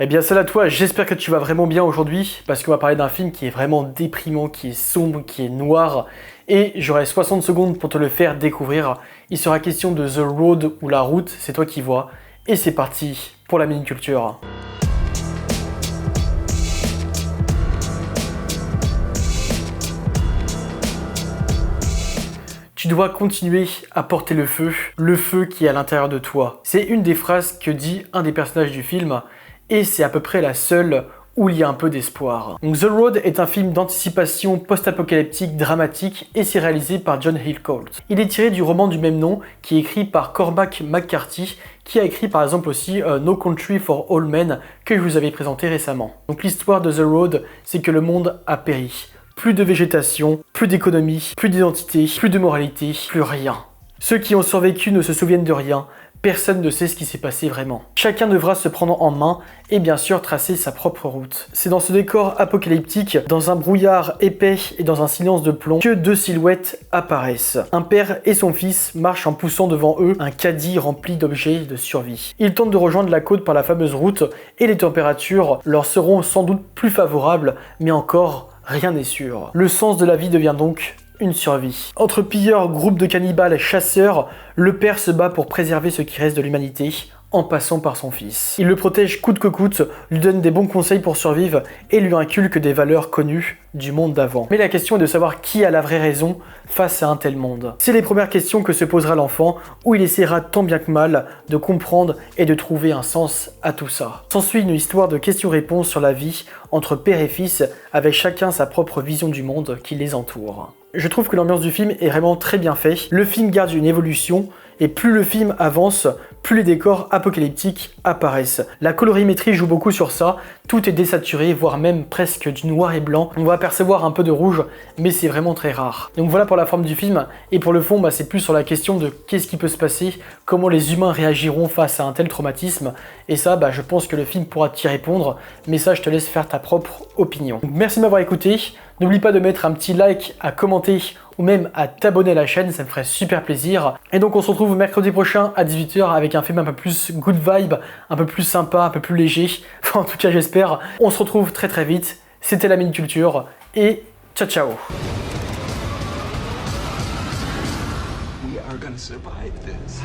Eh bien salut à toi, j'espère que tu vas vraiment bien aujourd'hui parce qu'on va parler d'un film qui est vraiment déprimant, qui est sombre, qui est noir et j'aurai 60 secondes pour te le faire découvrir. Il sera question de The Road ou La Route, c'est toi qui vois et c'est parti pour la Minute Culture. Tu dois continuer à porter le feu qui est à l'intérieur de toi. C'est une des phrases que dit un des personnages du film et c'est à peu près la seule où il y a un peu d'espoir. Donc The Road est un film d'anticipation post-apocalyptique dramatique et c'est réalisé par John Hillcoat. Il est tiré du roman du même nom qui est écrit par Cormac McCarthy qui a écrit par exemple aussi No Country for All Men que je vous avais présenté récemment. Donc l'histoire de The Road, c'est que le monde a péri. Plus de végétation, plus d'économie, plus d'identité, plus de moralité, plus rien. Ceux qui ont survécu ne se souviennent de rien, personne ne sait ce qui s'est passé vraiment. Chacun devra se prendre en main et bien sûr tracer sa propre route. C'est dans ce décor apocalyptique, dans un brouillard épais et dans un silence de plomb, que deux silhouettes apparaissent. Un père et son fils marchent en poussant devant eux un caddie rempli d'objets de survie. Ils tentent de rejoindre la côte par la fameuse route et les températures leur seront sans doute plus favorables, mais encore rien n'est sûr. Le sens de la vie devient donc une survie. Entre pilleurs, groupes de cannibales, chasseurs, le père se bat pour préserver ce qui reste de l'humanité en passant par son fils. Il le protège coûte que coûte, lui donne des bons conseils pour survivre et lui inculque des valeurs connues du monde d'avant. Mais la question est de savoir qui a la vraie raison face à un tel monde. C'est les premières questions que se posera l'enfant, où il essaiera tant bien que mal de comprendre et de trouver un sens à tout ça. S'ensuit une histoire de questions-réponses sur la vie entre père et fils, avec chacun sa propre vision du monde qui les entoure. Je trouve que l'ambiance du film est vraiment très bien faite. Le film garde une évolution, et plus le film avance, plus les décors apocalyptiques apparaissent. La colorimétrie joue beaucoup sur ça, tout est désaturé, voire même presque du noir et blanc. On va apercevoir un peu de rouge, mais c'est vraiment très rare. Donc voilà pour la forme du film, et pour le fond, c'est plus sur la question de qu'est-ce qui peut se passer, comment les humains réagiront face à un tel traumatisme, et ça, je pense que le film pourra t'y répondre, mais ça, je te laisse faire ta propre opinion. Donc, merci de m'avoir écouté, n'oublie pas de mettre un petit like, à commenter, ou même à t'abonner à la chaîne, ça me ferait super plaisir. Et donc on se retrouve mercredi prochain à 18h avec un film un peu plus good vibe, un peu plus sympa, un peu plus léger. Enfin, en tout cas j'espère. On se retrouve très très vite. C'était la Minute Culture et ciao ciao. We are gonna survive this.